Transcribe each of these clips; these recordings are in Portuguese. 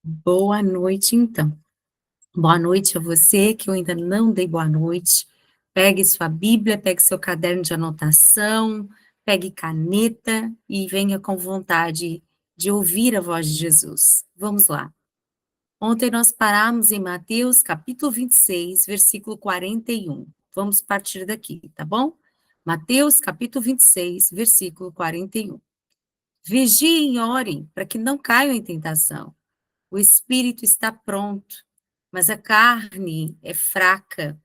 Boa noite, então. Boa noite a você que eu ainda não dei boa noite. Pegue sua Bíblia, pegue seu caderno de anotação, pegue caneta e venha com vontade de ouvir a voz de Jesus. Vamos lá. Ontem nós paramos em Mateus capítulo 26, versículo 41. Vamos partir daqui, tá bom? Mateus capítulo 26, versículo 41. Vigiem e orem para que não caiam em tentação. O espírito está pronto, mas a carne é fraca.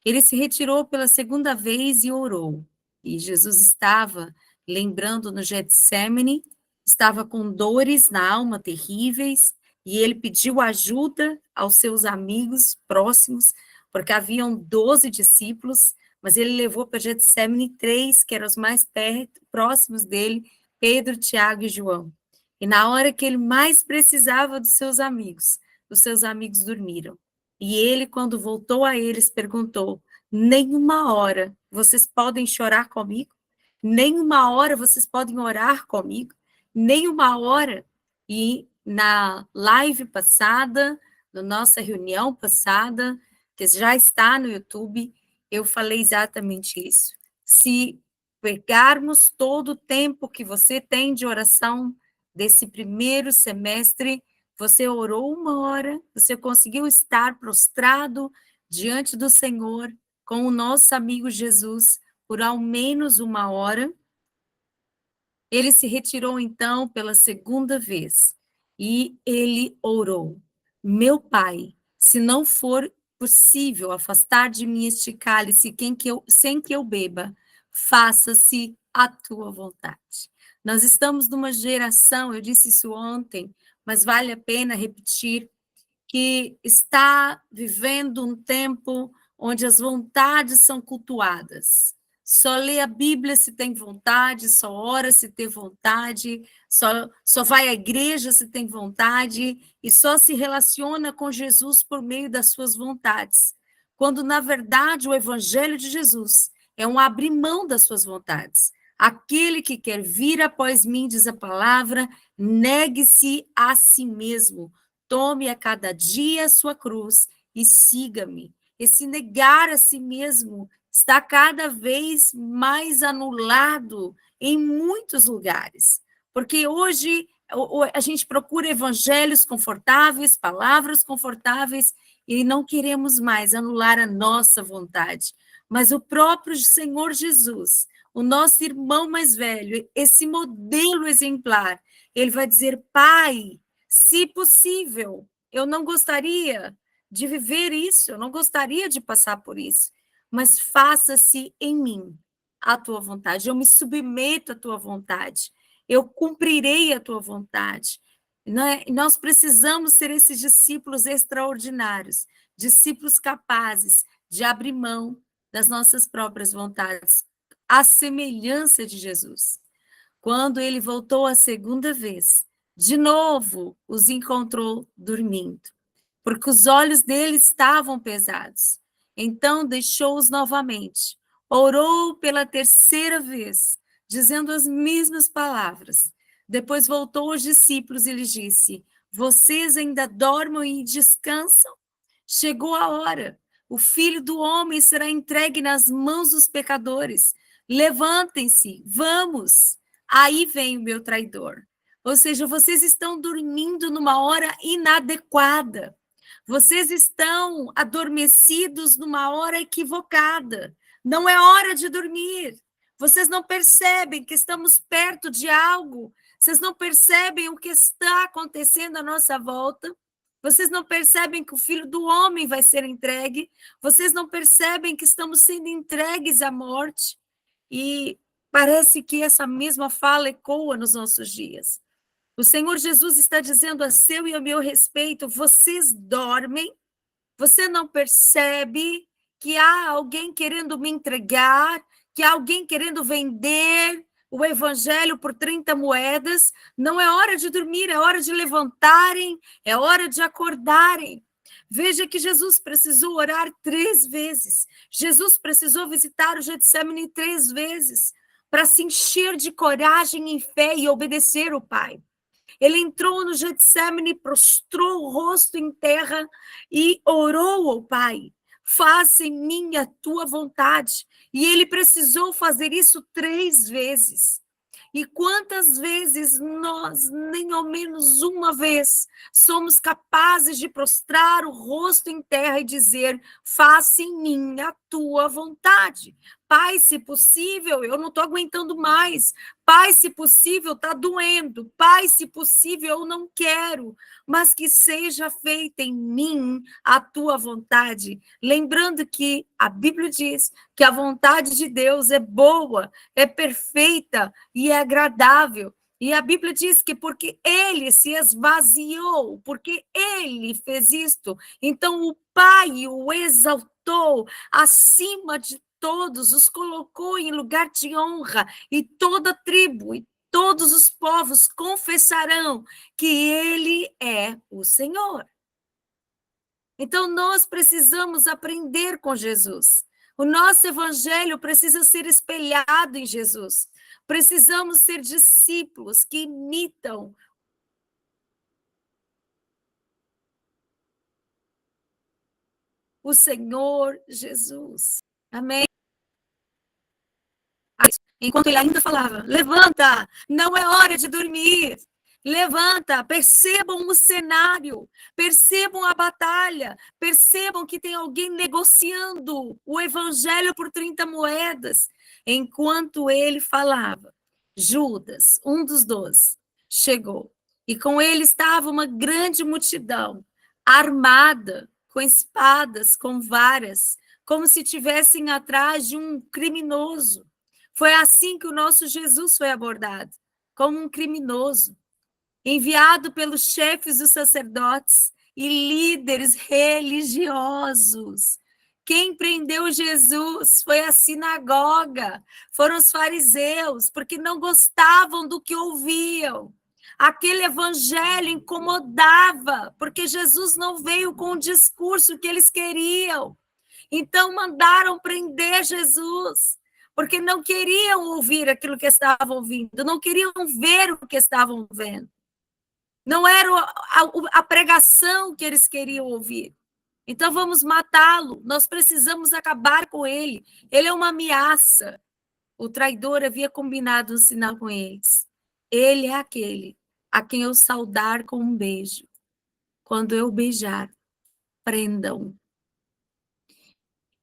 Ele se retirou pela segunda vez e orou. E Jesus estava lembrando no Getsemane, estava com dores na alma terríveis, e ele pediu ajuda aos seus amigos próximos, porque haviam 12 discípulos, mas ele levou para Getsemane 3, que eram os mais perto, próximos dele, Pedro, Tiago e João. E na hora que ele mais precisava dos seus amigos, os seus amigos dormiram. E ele, quando voltou a eles, perguntou: nenhuma hora vocês podem chorar comigo? Nenhuma hora vocês podem orar comigo? Nenhuma hora? E na live passada, na nossa reunião passada, que já está no YouTube, eu falei exatamente isso. Se pegarmos todo o tempo que você tem de oração desse primeiro semestre, você orou uma hora, você conseguiu estar prostrado diante do Senhor, com o nosso amigo Jesus, por ao menos uma hora. Ele se retirou então pela segunda vez e ele orou: meu Pai, se não for possível afastar de mim este cálice sem que eu beba, faça-se a tua vontade. Nós estamos numa geração, eu disse isso ontem, mas vale a pena repetir, que está vivendo um tempo onde as vontades são cultuadas. Só lê a Bíblia se tem vontade, só ora se tem vontade, só vai à igreja se tem vontade e só se relaciona com Jesus por meio das suas vontades. Quando, na verdade, o Evangelho de Jesus é um abrir mão das suas vontades. Aquele que quer vir após mim, diz a palavra, negue-se a si mesmo, tome a cada dia a sua cruz e siga-me. Esse negar a si mesmo está cada vez mais anulado em muitos lugares, porque hoje a gente procura evangelhos confortáveis, palavras confortáveis, e não queremos mais anular a nossa vontade. Mas o próprio Senhor Jesus, o nosso irmão mais velho, esse modelo exemplar, ele vai dizer: Pai, se possível, eu não gostaria de viver isso, eu não gostaria de passar por isso, mas faça-se em mim a tua vontade, eu me submeto à tua vontade, eu cumprirei a tua vontade. Nós precisamos ser esses discípulos extraordinários, discípulos capazes de abrir mão das nossas próprias vontades, à semelhança de Jesus. Quando ele voltou a segunda vez, de novo os encontrou dormindo, porque os olhos dele estavam pesados. Então deixou-os novamente, orou pela terceira vez, dizendo as mesmas palavras. Depois voltou aos discípulos e lhes disse: vocês ainda dormem e descansam? Chegou a hora. O Filho do Homem será entregue nas mãos dos pecadores. Levantem-se, vamos. Aí vem o meu traidor. Ou seja, vocês estão dormindo numa hora inadequada. Vocês estão adormecidos numa hora equivocada. Não é hora de dormir. Vocês não percebem que estamos perto de algo. Vocês não percebem o que está acontecendo à nossa volta. Vocês não percebem que o Filho do Homem vai ser entregue. Vocês não percebem que estamos sendo entregues à morte. E parece que essa mesma fala ecoa nos nossos dias. O Senhor Jesus está dizendo a seu e ao meu respeito: vocês dormem, você não percebe que há alguém querendo me entregar, que há alguém querendo vender o evangelho por 30 moedas. Não é hora de dormir, é hora de levantarem, é hora de acordarem. Veja que Jesus precisou orar 3 vezes. Jesus precisou visitar o Getsemane 3 vezes para se encher de coragem e fé e obedecer o Pai. Ele entrou no Getsemane, prostrou o rosto em terra e orou ao Pai: faça em mim a tua vontade. E ele precisou fazer isso 3 vezes. E quantas vezes nós, nem ao menos uma vez, somos capazes de prostrar o rosto em terra e dizer: faça em mim a tua vontade. Pai, se possível, eu não estou aguentando mais. Pai, se possível, está doendo. Pai, se possível, eu não quero. Mas que seja feita em mim a tua vontade. Lembrando que a Bíblia diz que a vontade de Deus é boa, é perfeita e é agradável. E a Bíblia diz que porque ele se esvaziou, porque ele fez isto, então o Pai o exaltou acima de todos, os colocou em lugar de honra, e toda tribo e todos os povos confessarão que ele é o Senhor. Então, nós precisamos aprender com Jesus. O nosso evangelho precisa ser espelhado em Jesus. Precisamos ser discípulos que imitam o Senhor Jesus. Amém? Enquanto ele ainda falava: levanta, não é hora de dormir. Levanta, percebam o cenário, percebam a batalha, percebam que tem alguém negociando o evangelho por 30 moedas. Enquanto ele falava, Judas, um dos 12, chegou. E com ele estava uma grande multidão, armada, com espadas, com varas, como se tivessem atrás de um criminoso. Foi assim que o nosso Jesus foi abordado, como um criminoso, enviado pelos chefes dos sacerdotes e líderes religiosos. Quem prendeu Jesus foi a sinagoga, foram os fariseus, porque não gostavam do que ouviam. Aquele evangelho incomodava, porque Jesus não veio com o discurso que eles queriam. Então mandaram prender Jesus, porque não queriam ouvir aquilo que estavam ouvindo, não queriam ver o que estavam vendo. Não era a pregação que eles queriam ouvir. Então vamos matá-lo, nós precisamos acabar com ele. Ele é uma ameaça. O traidor havia combinado um sinal com eles. Ele é aquele a quem eu saudar com um beijo. Quando eu beijar, prendam.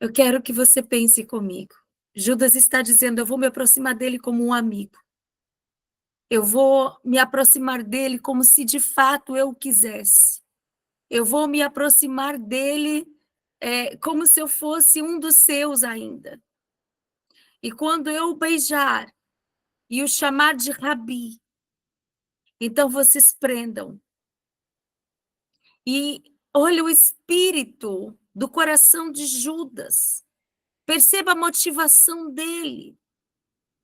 Eu quero que você pense comigo. Judas está dizendo: eu vou me aproximar dele como um amigo. Eu vou me aproximar dele como se de fato eu o quisesse. Eu vou me aproximar dele como se eu fosse um dos seus ainda. E quando eu o beijar e o chamar de Rabi, então vocês prendam. E olha o espírito do coração de Judas. Perceba a motivação dele.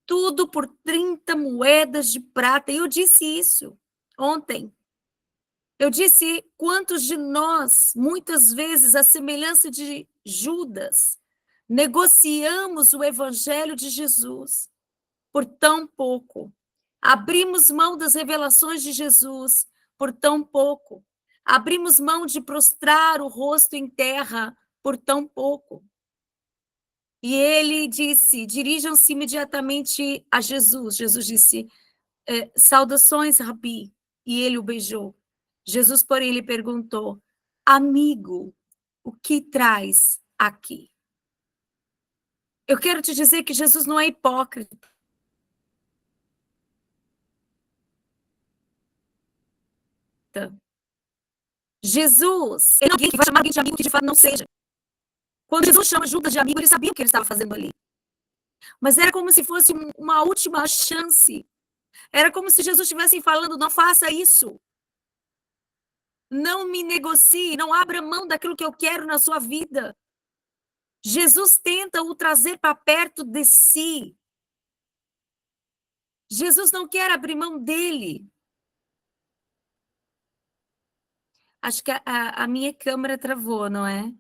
Tudo por 30 moedas de prata. E eu disse isso ontem. Eu disse: quantos de nós, muitas vezes, à semelhança de Judas, negociamos o evangelho de Jesus por tão pouco. Abrimos mão das revelações de Jesus por tão pouco. Abrimos mão de prostrar o rosto em terra por tão pouco. E ele disse: dirijam-se imediatamente a Jesus. Jesus disse: saudações, Rabi. E ele o beijou. Jesus, porém, lhe perguntou: amigo, o que traz aqui? Eu quero te dizer que Jesus não é hipócrita. Jesus é alguém que vai chamar alguém de amigo que de fato não seja. Quando Jesus chama Judas de amigo, ele sabia o que ele estava fazendo ali. Mas era como se fosse uma última chance. Era como se Jesus estivesse falando: não faça isso. Não me negocie, não abra mão daquilo que eu quero na sua vida. Jesus tenta o trazer para perto de si. Jesus não quer abrir mão dele. Acho que a minha câmera travou, não é?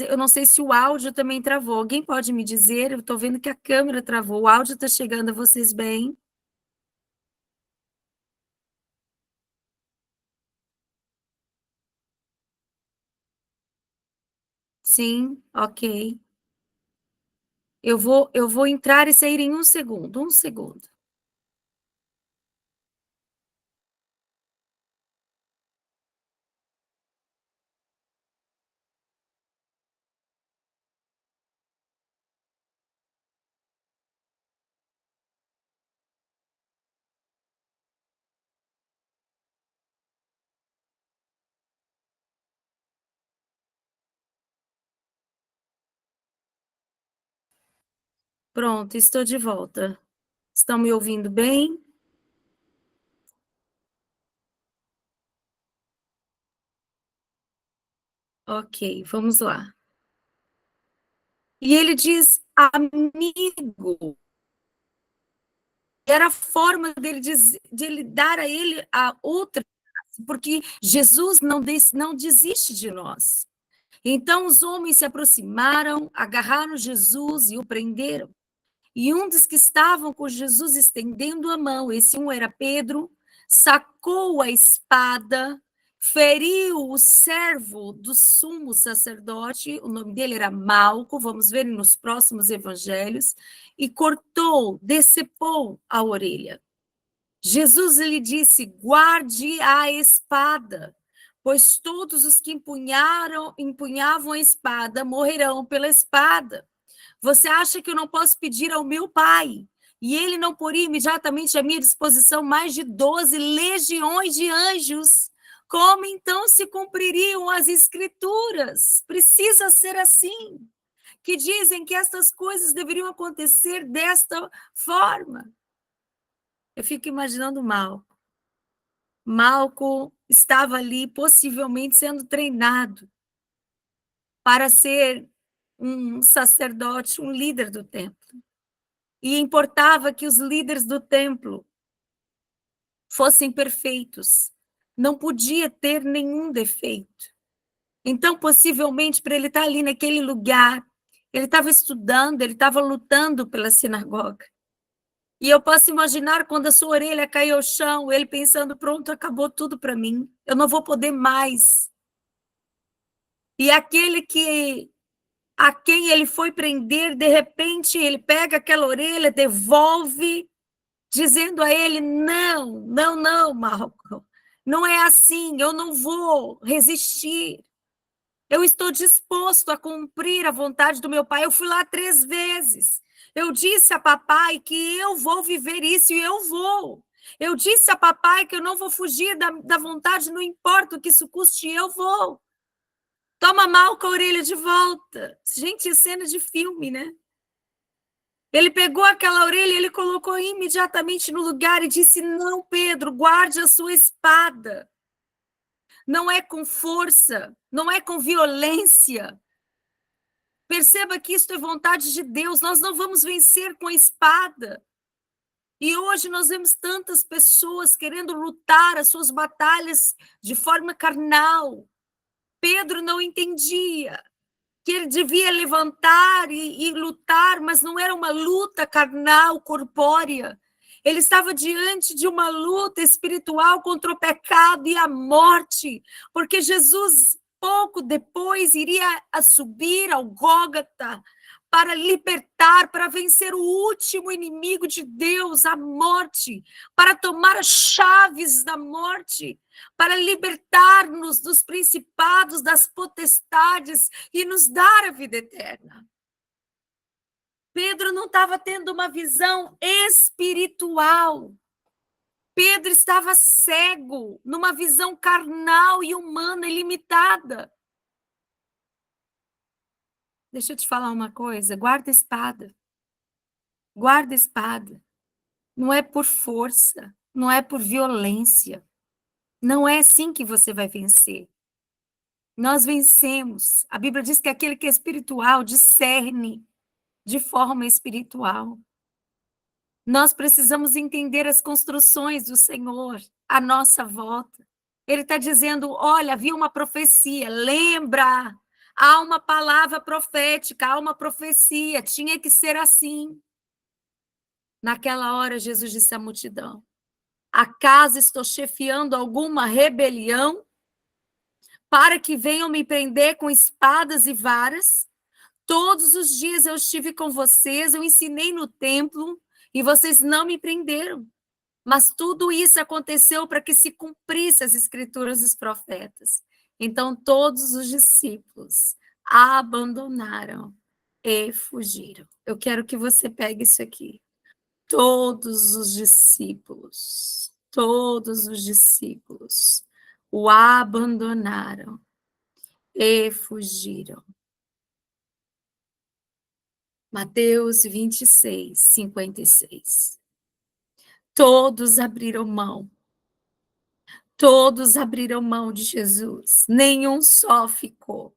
Eu não sei se o áudio também travou. Alguém pode me dizer? Eu estou vendo que a câmera travou. O áudio está chegando a vocês bem? Sim, ok. Eu vou entrar e sair em 1 segundo, 1 segundo. Pronto, estou de volta. Estão me ouvindo bem? Ok, vamos lá. E ele diz: "Amigo", era a forma dele de ele dar a ele a outra, porque Jesus não desiste de nós. Então os homens se aproximaram, agarraram Jesus e o prenderam. E um dos que estavam com Jesus estendendo a mão, esse um era Pedro, sacou a espada, feriu o servo do sumo sacerdote, o nome dele era Malco, vamos ver nos próximos evangelhos, e cortou, decepou a orelha. Jesus lhe disse: guarde a espada, pois todos os que empunhavam a espada morrerão pela espada. Você acha que eu não posso pedir ao meu pai e ele não poria imediatamente à minha disposição mais de 12 legiões de anjos? Como então se cumpririam as escrituras? Precisa ser assim, que dizem que estas coisas deveriam acontecer desta forma. Eu fico imaginando mal. Malco estava ali, possivelmente sendo treinado para ser um sacerdote, um líder do templo. E importava que os líderes do templo fossem perfeitos. Não podia ter nenhum defeito. Então, possivelmente, para ele estar ali naquele lugar, ele estava estudando, ele estava lutando pela sinagoga. E eu posso imaginar quando a sua orelha caiu ao chão, ele pensando: pronto, acabou tudo para mim, eu não vou poder mais. E aquele a quem ele foi prender, de repente, ele pega aquela orelha, devolve, dizendo a ele: não, não, não, Malcolm, não é assim, eu não vou resistir. Eu estou disposto a cumprir a vontade do meu pai. Eu fui lá 3 vezes. Eu disse a papai que eu vou viver isso e eu vou. Eu disse a papai que eu não vou fugir da vontade, não importa o que isso custe, eu vou. Toma mal com a orelha de volta. Gente, é cena de filme, né? Ele pegou aquela orelha, ele colocou imediatamente no lugar e disse: não, Pedro, guarde a sua espada. Não é com força, não é com violência. Perceba que isto é vontade de Deus, nós não vamos vencer com a espada. E hoje nós vemos tantas pessoas querendo lutar as suas batalhas de forma carnal. Pedro não entendia que ele devia levantar e lutar, mas não era uma luta carnal, corpórea. Ele estava diante de uma luta espiritual contra o pecado e a morte, porque Jesus, pouco depois, iria a subir ao Gólgota para libertar, para vencer o último inimigo de Deus, a morte, para tomar as chaves da morte, para libertar-nos dos principados, das potestades e nos dar a vida eterna. Pedro não estava tendo uma visão espiritual. Pedro estava cego, numa visão carnal e humana ilimitada. Deixa eu te falar uma coisa, guarda a espada. Guarda a espada. Não é por força, não é por violência. Não é assim que você vai vencer. Nós vencemos. A Bíblia diz que aquele que é espiritual discerne de forma espiritual. Nós precisamos entender as construções do Senhor à nossa volta. Ele está dizendo: olha, havia uma profecia, lembra, há uma palavra profética, há uma profecia, tinha que ser assim. Naquela hora, Jesus disse à multidão: acaso estou chefiando alguma rebelião para que venham me prender com espadas e varas. Todos os dias eu estive com vocês, eu ensinei no templo e vocês não me prenderam. Mas tudo isso aconteceu para que se cumprisse as escrituras dos profetas. Então todos os discípulos abandonaram e fugiram. Eu quero que você pegue isso aqui. Todos os discípulos o abandonaram e fugiram. Mateus 26, 56. Todos abriram mão de Jesus, nenhum só ficou.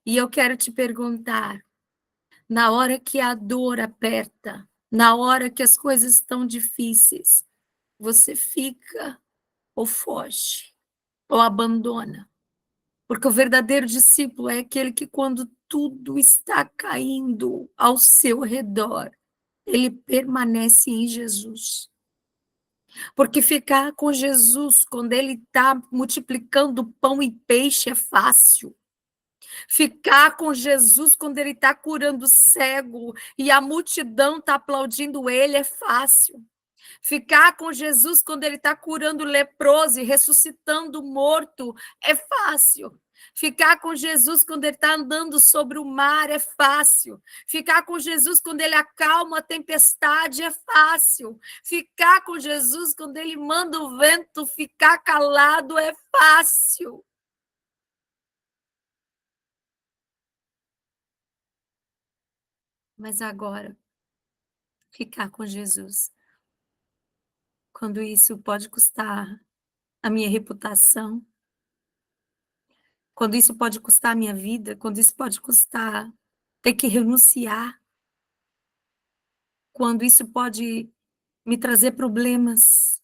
E eu quero te perguntar, na hora que a dor aperta, na hora que as coisas estão difíceis, você fica ou foge, ou abandona? Porque o verdadeiro discípulo é aquele que, quando tudo está caindo ao seu redor, ele permanece em Jesus. Porque ficar com Jesus, quando ele está multiplicando pão e peixe, é fácil. Ficar com Jesus, quando ele está curando cego e a multidão está aplaudindo ele, é fácil. Ficar com Jesus, quando ele está curando leproso e ressuscitando morto, é fácil. Ficar com Jesus quando ele está andando sobre o mar é fácil. Ficar com Jesus quando ele acalma a tempestade é fácil. Ficar com Jesus quando ele manda o vento ficar calado é fácil. Mas agora, ficar com Jesus, quando isso pode custar a minha reputação, quando isso pode custar a minha vida, quando isso pode custar ter que renunciar, quando isso pode me trazer problemas.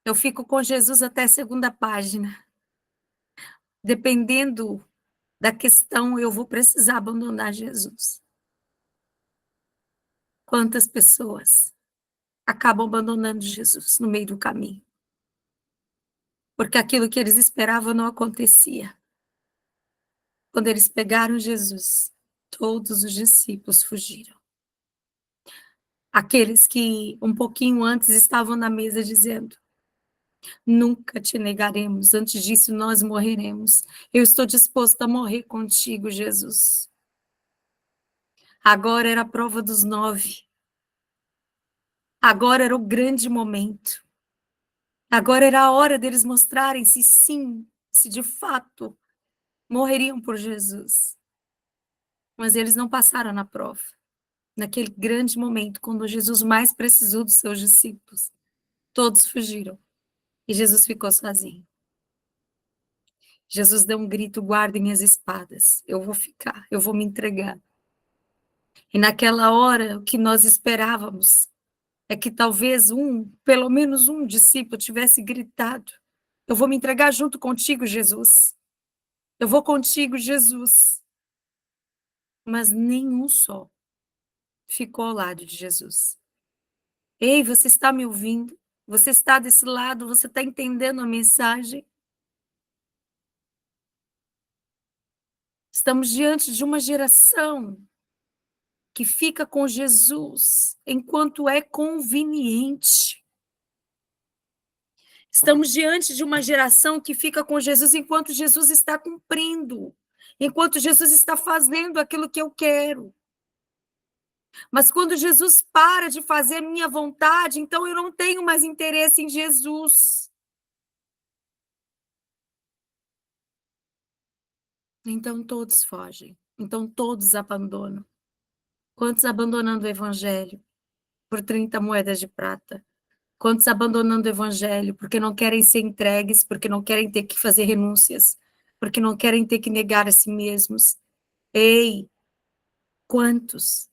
Eu fico com Jesus até a segunda página. Dependendo da questão, eu vou precisar abandonar Jesus. Quantas pessoas acabam abandonando Jesus no meio do caminho? Porque aquilo que eles esperavam não acontecia. Quando eles pegaram Jesus, todos os discípulos fugiram. Aqueles que um pouquinho antes estavam na mesa dizendo: nunca te negaremos, antes disso nós morreremos. Eu estou disposto a morrer contigo, Jesus. Agora era a prova dos 9. Agora era o grande momento. Agora era a hora deles mostrarem se sim, se de fato morreriam por Jesus. Mas eles não passaram na prova. Naquele grande momento, quando Jesus mais precisou dos seus discípulos, todos fugiram e Jesus ficou sozinho. Jesus deu um grito: guardem as espadas, eu vou ficar, eu vou me entregar. E naquela hora, o que nós esperávamos é que talvez pelo menos um discípulo tivesse gritado: eu vou me entregar junto contigo, Jesus. Eu vou contigo, Jesus. Mas nenhum só ficou ao lado de Jesus. Ei, você está me ouvindo? Você está desse lado? Você está entendendo a mensagem? Estamos diante de uma geração que fica com Jesus enquanto é conveniente. Estamos diante de uma geração que fica com Jesus enquanto Jesus está cumprindo, enquanto Jesus está fazendo aquilo que eu quero. Mas quando Jesus para de fazer a minha vontade, então eu não tenho mais interesse em Jesus. Então todos fogem, então todos abandonam. Quantos abandonando o evangelho por 30 moedas de prata? Quantos abandonando o evangelho porque não querem ser entregues, porque não querem ter que fazer renúncias, porque não querem ter que negar a si mesmos? Ei, quantos?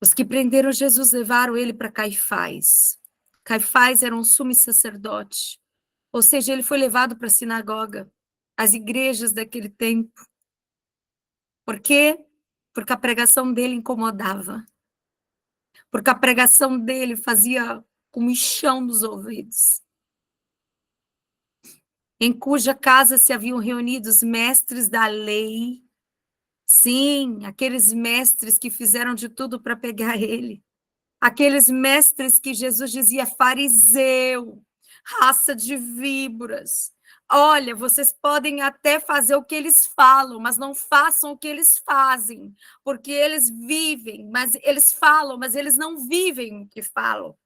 Os que prenderam Jesus levaram ele para Caifás. Caifás era um sumo sacerdote, ou seja, ele foi levado para a sinagoga, as igrejas daquele tempo. Por quê? Porque a pregação dele incomodava. Porque a pregação dele fazia comichão nos ouvidos. em cuja casa se haviam reunido os mestres da lei. Sim, aqueles mestres que fizeram de tudo para pegar ele. Aqueles mestres que Jesus dizia: fariseu, raça de víboras. Olha, vocês podem até fazer o que eles falam, mas não façam o que eles fazem, porque eles vivem, mas eles falam, mas eles não vivem o que falam,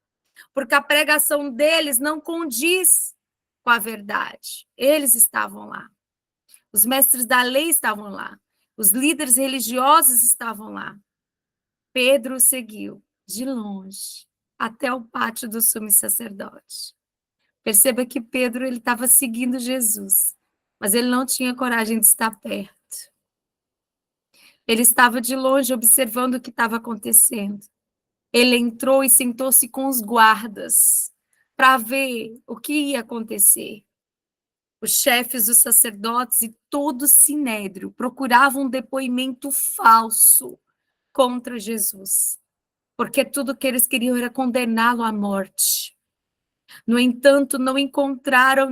porque a pregação deles não condiz com a verdade. Eles estavam lá. Os mestres da lei estavam lá. Os líderes religiosos estavam lá. Pedro o seguiu de longe até o pátio do sumo sacerdote. Perceba que Pedro ele estava seguindo Jesus, mas ele não tinha coragem de estar perto. Ele estava de longe observando o que estava acontecendo. Ele entrou e sentou-se com os guardas para ver o que ia acontecer. Os chefes dos sacerdotes e todo o sinédrio procuravam um depoimento falso contra Jesus, porque tudo que eles queriam era condená-lo à morte. No entanto, não encontraram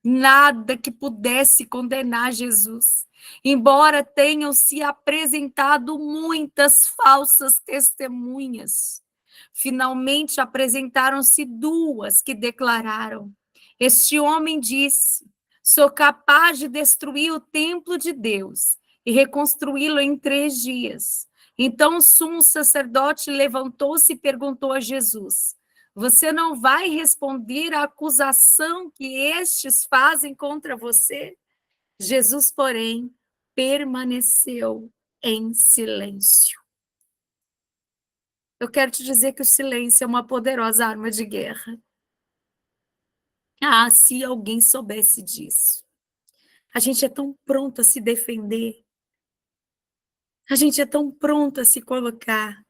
nada que pudesse condenar Jesus, embora tenham se apresentado muitas falsas testemunhas. Finalmente apresentaram-se duas que declararam: este homem disse: sou capaz de destruir o templo de Deus e reconstruí-lo em 3 dias. Então o sumo sacerdote levantou-se e perguntou a Jesus: você não vai responder à acusação que estes fazem contra você? Jesus, porém, permaneceu em silêncio. Eu quero te dizer que o silêncio é uma poderosa arma de guerra. Ah, se alguém soubesse disso. A gente é tão pronto a se defender. A gente é tão pronto a se colocar.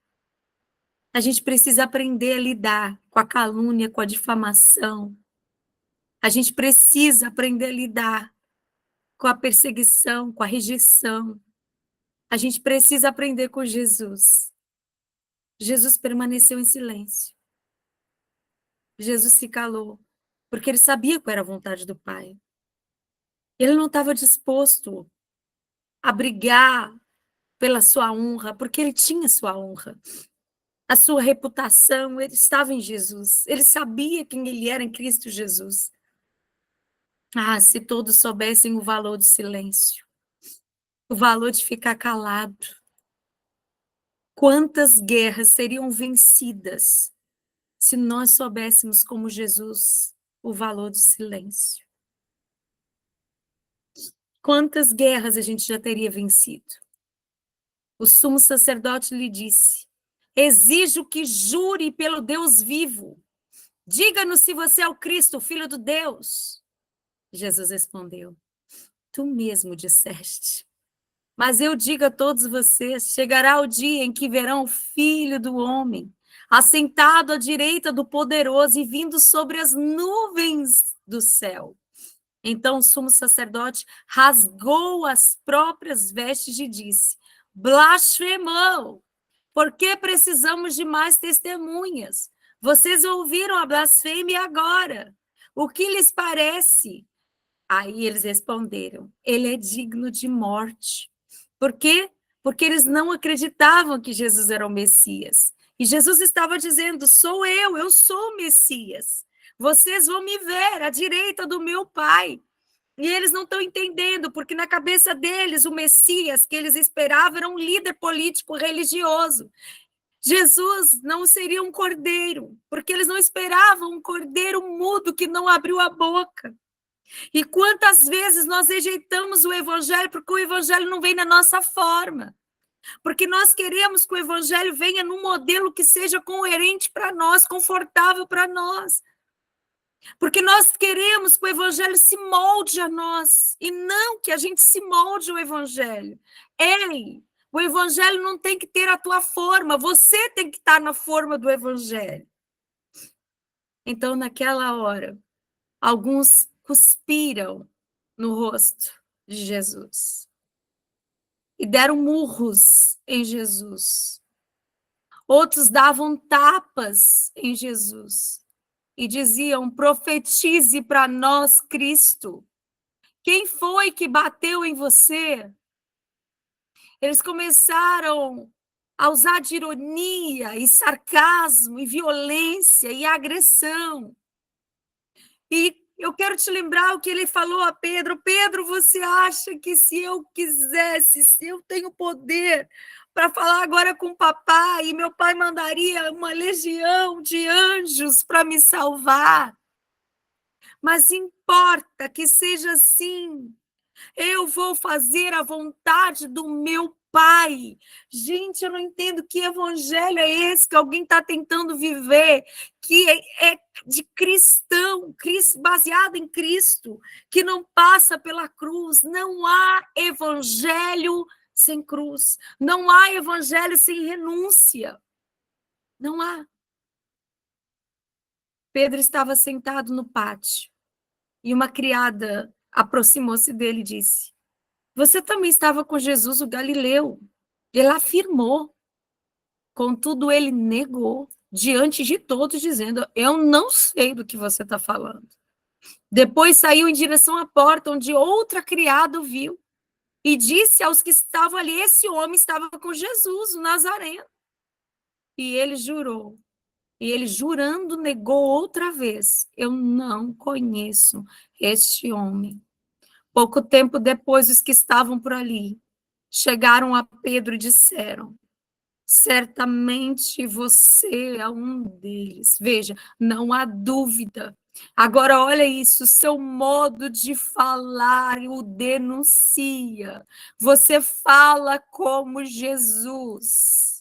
A gente precisa aprender a lidar com a calúnia, com a difamação. A gente precisa aprender a lidar com a perseguição, com a rejeição. A gente precisa aprender com Jesus. Jesus permaneceu em silêncio. Jesus se calou, porque ele sabia qual era a vontade do Pai. Ele não estava disposto a brigar pela sua honra, porque ele tinha sua honra. A sua reputação, ele estava em Jesus. Ele sabia quem ele era em Cristo Jesus. Ah, se todos soubessem o valor do silêncio, o valor de ficar calado. Quantas guerras seriam vencidas se nós soubéssemos como Jesus o valor do silêncio? Quantas guerras a gente já teria vencido? O sumo sacerdote lhe disse: exijo que jure pelo Deus vivo. Diga-nos se você é o Cristo, o Filho do Deus. Jesus respondeu: tu mesmo disseste. Mas eu digo a todos vocês, chegará o dia em que verão o Filho do Homem, assentado à direita do Poderoso e vindo sobre as nuvens do céu. Então o sumo sacerdote rasgou as próprias vestes e disse: blasfemou! Por que precisamos de mais testemunhas? Vocês ouviram a blasfêmia agora. O que lhes parece? Aí eles responderam: ele é digno de morte. Por quê? Porque eles não acreditavam que Jesus era o Messias. E Jesus estava dizendo: sou eu sou o Messias. Vocês vão me ver à direita do meu Pai. E eles não estão entendendo, porque na cabeça deles, o Messias que eles esperavam era um líder político religioso. Jesus não seria um cordeiro, porque eles não esperavam um cordeiro mudo que não abriu a boca. E quantas vezes nós rejeitamos o evangelho porque o evangelho não vem na nossa forma. Porque nós queremos que o evangelho venha num modelo que seja coerente para nós, confortável para nós. Porque nós queremos que o evangelho se molde a nós e não que a gente se molde ao evangelho. Ei, o evangelho não tem que ter a tua forma, você tem que estar na forma do evangelho. Então, naquela hora, alguns cuspiram no rosto de Jesus e deram murros em Jesus. Outros davam tapas em Jesus. e diziam: profetize para nós, Cristo. Quem foi que bateu em você? Eles começaram a usar de ironia e sarcasmo e violência e agressão. E eu quero te lembrar o que ele falou a Pedro: Pedro, você acha que se eu quisesse, se eu tenho poder para falar agora com o papai, e meu pai mandaria uma legião de anjos para me salvar? Mas importa que seja assim. Eu vou fazer a vontade do meu Pai. Gente, eu não entendo que evangelho é esse que alguém está tentando viver, que é de cristão, baseado em Cristo, que não passa pela cruz. Não há evangelho sem cruz. Não há evangelho sem renúncia. Não há. Pedro estava sentado no pátio e uma criada aproximou-se dele e disse: você também estava com Jesus, o Galileu. Ele afirmou, contudo, ele negou diante de todos, dizendo: eu não sei do que você está falando. Depois saiu em direção à porta, onde outra criada o viu, e disse aos que estavam ali: esse homem estava com Jesus, o Nazareno. E ele jurou. E ele, jurando, negou outra vez: eu não conheço este homem. Pouco tempo depois, os que estavam por ali chegaram a Pedro e disseram: certamente você é um deles. Veja, não há dúvida. Agora, olha isso, seu modo de falar o denuncia. Você fala como Jesus.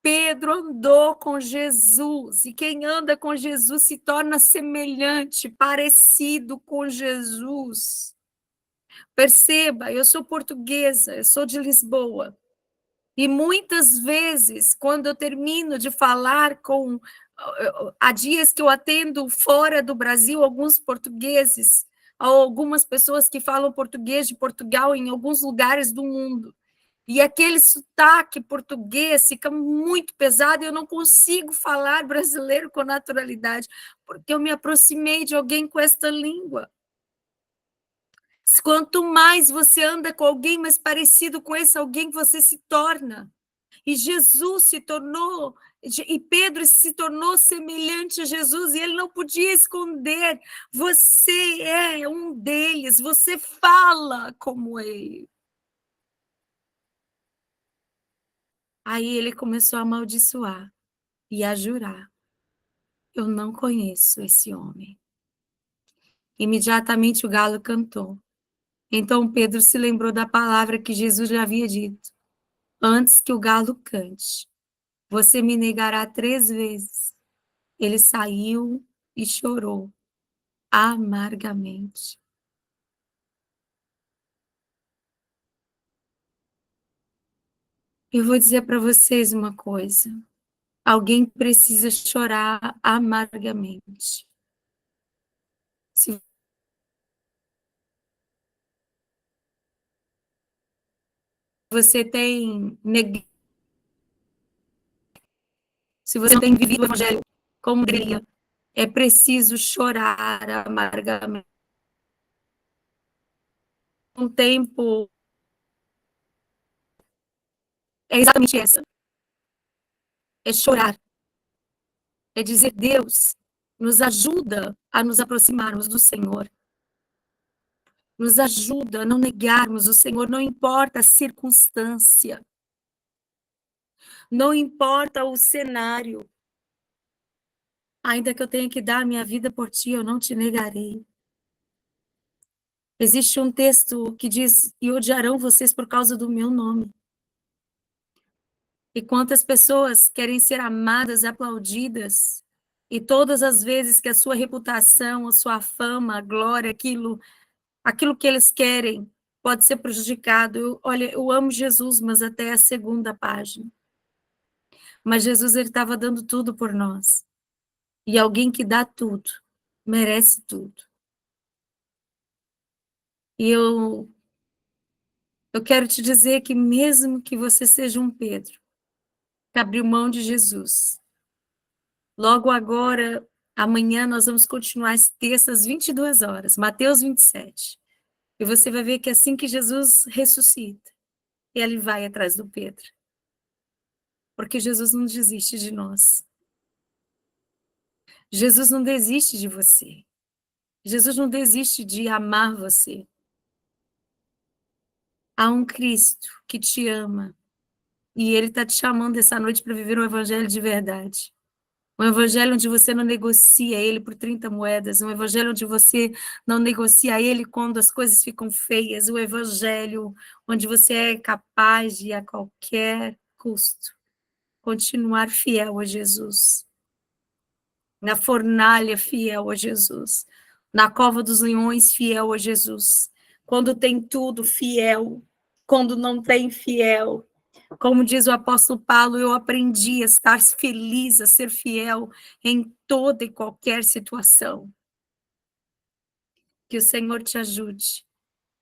Pedro andou com Jesus, e quem anda com Jesus se torna semelhante, parecido com Jesus. Perceba, eu sou portuguesa, eu sou de Lisboa. E muitas vezes, quando eu termino de falar com... Há dias que eu atendo fora do Brasil alguns portugueses, algumas pessoas que falam português de Portugal em alguns lugares do mundo. E aquele sotaque português fica muito pesado e eu não consigo falar brasileiro com naturalidade, porque eu me aproximei de alguém com esta língua. Quanto mais você anda com alguém mais parecido com esse alguém, você se torna. E Jesus se tornou, e Pedro se tornou semelhante a Jesus, e ele não podia esconder. Você é um deles, você fala como ele. Aí ele começou a amaldiçoar e a jurar: eu não conheço esse homem. Imediatamente o galo cantou. Então Pedro se lembrou da palavra que Jesus lhe havia dito: antes que o galo cante, você me negará 3 vezes. Ele saiu e chorou amargamente. Eu vou dizer para vocês uma coisa: alguém precisa chorar amargamente. Se você tem se você tem vivido o evangelho como deveria, é preciso chorar amargamente. Um tempo é exatamente essa: é chorar, é dizer: Deus, nos ajuda a nos aproximarmos do Senhor. Nos ajuda a não negarmos o Senhor, não importa a circunstância, não importa o cenário. Ainda que eu tenha que dar minha vida por ti, eu não te negarei. Existe um texto que diz: e odiarão vocês por causa do meu nome. E quantas pessoas querem ser amadas, aplaudidas, e todas as vezes que a sua reputação, a sua fama, a glória, aquilo que eles querem pode ser prejudicado. Olha, eu amo Jesus, mas até a segunda página. Mas Jesus, ele estava dando tudo por nós. E alguém que dá tudo, merece tudo. E eu quero te dizer que mesmo que você seja um Pedro, que abriu mão de Jesus, Logo agora, amanhã, nós vamos continuar esse texto às 22 horas, Mateus 27. E você vai ver que assim que Jesus ressuscita, ele vai atrás do Pedro. Porque Jesus não desiste de nós. Jesus não desiste de você. Jesus não desiste de amar você. Há um Cristo que te ama. E ele está te chamando essa noite para viver um evangelho de verdade. Um evangelho onde você não negocia ele por 30 moedas. Um evangelho onde você não negocia ele quando as coisas ficam feias. Um evangelho onde você é capaz de, a qualquer custo, continuar fiel a Jesus. Na fornalha, fiel a Jesus. Na cova dos leões, fiel a Jesus. Quando tem tudo, fiel. Quando não tem, fiel. Como diz o apóstolo Paulo, eu aprendi a estar feliz, a ser fiel em toda e qualquer situação. Que o Senhor te ajude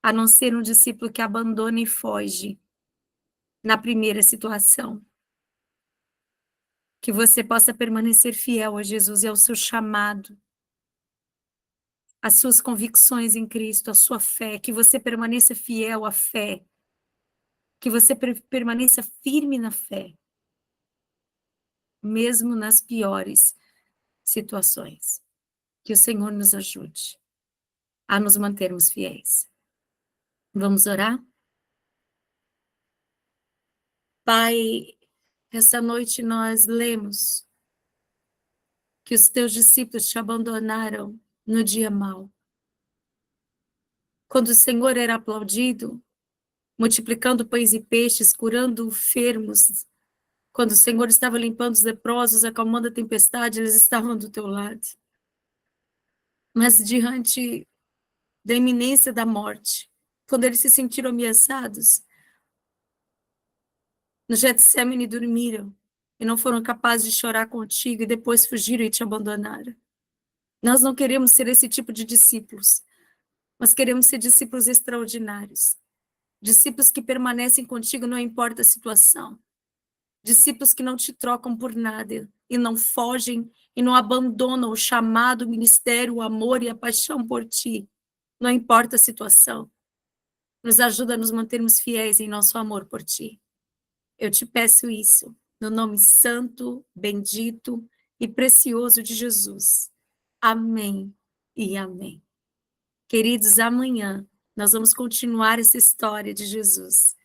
a não ser um discípulo que abandona e foge na primeira situação. Que você possa permanecer fiel a Jesus e ao seu chamado, as suas convicções em Cristo, a sua fé, que você permaneça fiel à fé, que você permaneça firme na fé, mesmo nas piores situações. Que o Senhor nos ajude a nos mantermos fiéis. Vamos orar? Pai, essa noite nós lemos que os teus discípulos te abandonaram no dia mau. Quando o Senhor era aplaudido, multiplicando pães e peixes, curando enfermos, quando o Senhor estava limpando os leprosos, acalmando a tempestade, eles estavam do teu lado. Mas diante da iminência da morte, quando eles se sentiram ameaçados, no Getsemane dormiram e não foram capazes de chorar contigo e depois fugiram e te abandonaram. Nós não queremos ser esse tipo de discípulos, mas queremos ser discípulos extraordinários. Discípulos que permanecem contigo não importa a situação. Discípulos que não te trocam por nada e não fogem e não abandonam o chamado, o ministério, o amor e a paixão por ti. Não importa a situação. Nos ajuda a nos mantermos fiéis em nosso amor por ti. Eu te peço isso, no nome santo, bendito e precioso de Jesus. Amém e amém. Queridos, amanhã nós vamos continuar essa história de Jesus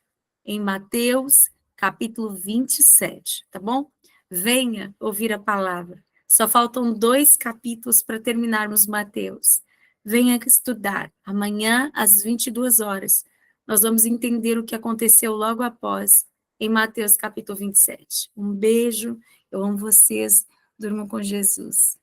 em Mateus, capítulo 27, tá bom? Venha ouvir a palavra. Só faltam 2 capítulos para terminarmos Mateus. Venha estudar. Amanhã, às 22 horas, nós vamos entender o que aconteceu logo após em Mateus, capítulo 27. Um beijo, eu amo vocês, durmam com Jesus.